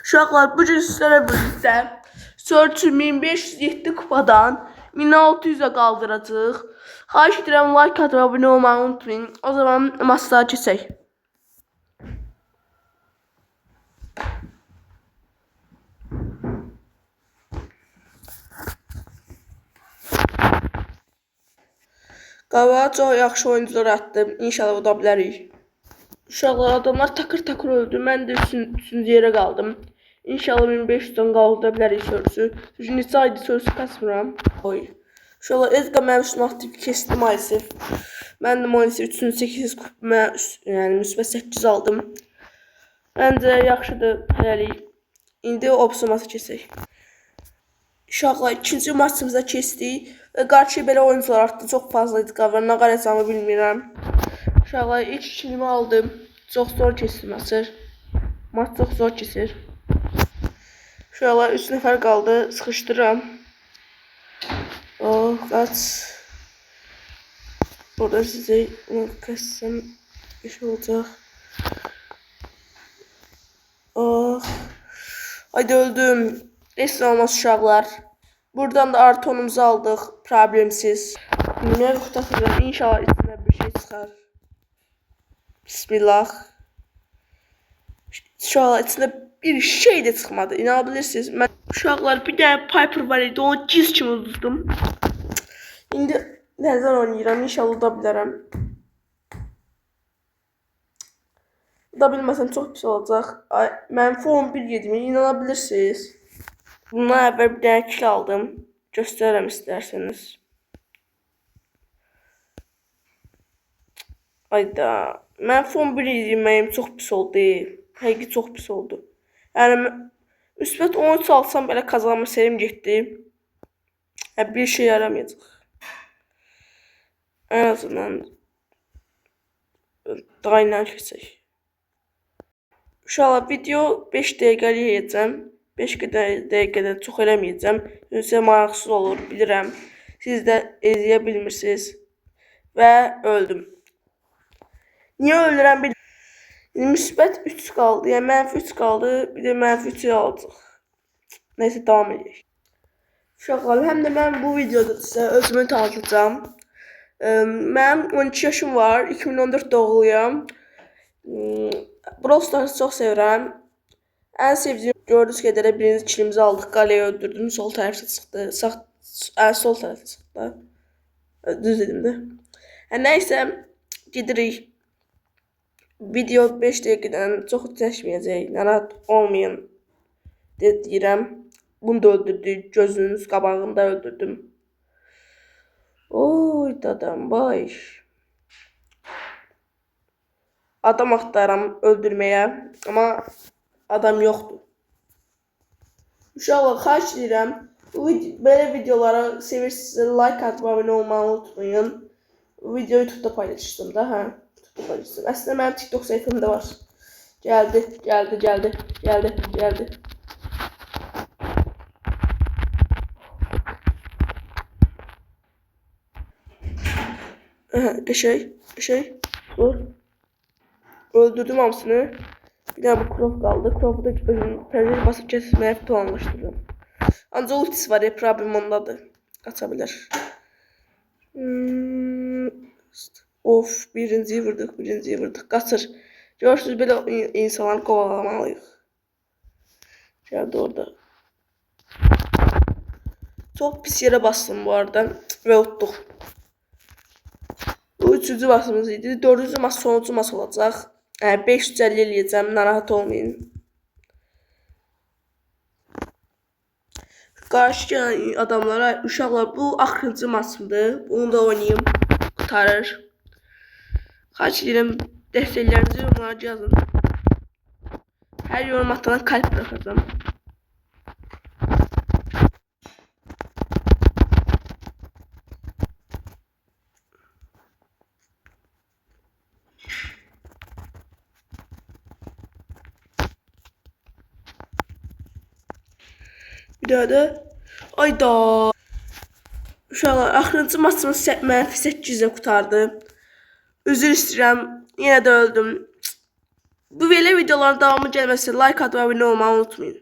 Uşaqlar, bu gün sizlərlə birlikdə Search 1507 kupadan 1600'ə qaldıracaq. Xahiş edirəm, like atıb abunə olmağı unutmayın. O zaman masaya keçək. Qabağa çox yaxşı oyuncular atdım. İnşallah uda bilərik. Uşaqlar, adamlar takır takır öldü. Mən də 3-cü yerə qaldım. İnşallah 1500'dən qaldıra bilərik Search'ü. Çünki neçə aydır Search'ü kasmıram. Oy. Uşaqlar, Edgar mənim üstümə aktiv keçdi maalesef. Mən də maalesef 308 kupaya, yəni müsbət 8 aldım. Məncə yaxşıdır hələlik. İndi opsiyaması keçək. Uşaqlar, ikinci maçımıza keçdik. Və qarşıya belə oyuncular artdı. Çox fazla Edgar var. Nə qaracağımı bilmirəm. Uşaqlar, ilk ikilimi aldım. Çox zor keçdi maçı. Maç çox zor keçir. Uşaqlar, 3 nəfər qaldı. Sıxışdırıram. Oh, qaç. Burada sizə kəssəm iş olacaq. Oh. Haydi öldüm. Resim olmaz uşaqlar. Buradan da artonumuzu aldıq. Problemsiz. Bilməyəm, qutasıram. İnşallah içində bir şey çıxar. Bismillah. Uşaqlar, içində bir şey də çıxmadı. İnanabilirsiniz. Mən uşaqlar, bir dənə Piper var idi. Onu giz kimi uduzdum. İndi nəzər oynayıram. İnşallah uda bilərəm. Uda bilməsəm çox pis olacaq. Mənfi 11 yedim. İnanabilirsiniz. Bundan əvvəl bir dənə kill aldım. Göstərərəm istərseniz. Ayda. Mənfi 11 yedim. Mənim çox pis oldu. Həqiqi çox pis oldu. Yəni müsbət 13 alsam belə kazanma serim getdi. Bir şey yaramayacaq. En azından daha ilə keçək. Uşaqlar, video 5 dəqiqəlik yiyəcəm. 5 dəqiqədən çox eləməyəcəm. Sizə maraqsız olur, bilirəm. Siz də izləyə bilmirsiniz. Və öldüm. Niyə ölürəm bilmirəm. Müsbət 3 qaldı. Yəni mənfi 3 qaldı. Bir də mənfi 3 alacaq. Neyse, davam edək. Uşaqlar, həm də mən bu videoda sizə özümü tanıtacağım. Mənim 12 yaşım var. 2014 doğuluyam. Brawl Stars'ı çox sevirəm. Ən sevdiyim, gördüyünüz qədər birinci kilimizi aldıq. Qaleyi öldürdüm. Sol tərəfə çıxdı. Sol tərəfə çıxdı. Düz dedim də. Nəysə, gedirik. Video 5 dəqiqədən çox çəkməyəcək. Narahat olmayın deyirəm. Bunu da öldürdük. Gözünüz qabağında öldürdüm. Oy dadam, baş. Adam axtarıram öldürməyə. Amma adam yoxdur. Uşaqlar, xahiş edirəm. Belə videolara sevirsinizsə like atıb abunə olmağı unutmayın. Videoyu YouTube'da paylaşdım da. YouTube'da paylaşdım. Əslində mənim TikTok sayfamda var. Gəldi. Qəşəng. Vur. Öldürdüm hamısını. Bir dənə bu Crow qaldı. Crow'u da pərcəli basıb kəsməyə planlaşdırıram. Ancaq ultisi var ya, problem ondadır. Qaça bilər. Of, birinciyi vurduq. Qaçır. Görürsünüz, belə insanları qovalamalıyıq. Gəldi orada. Çox pis yerə bastım bu arada və utduq. Bu 3-cü masımız idi. 4-cü mas sonuncu mas olacaq. 550 eləyəcəm, narahat olmayın. Qarşı gələn adamlara, uşaqlar, bu axırıncı masımdır. Bunu da oynayayım, qutarır. Xahiş edirəm, dəstəklərinizi yorumlara yazın. Hər yorum atana kalp bırakacağım. Bir daha da. Ayda. Uşaqlar, axırıncı maçımız mənfi 8-ə qutardı. Üzr istəyirəm. Yenə də öldüm. Bu belə videoların davamı gəlməsi like atmayı və abunə olmayı unutmayın.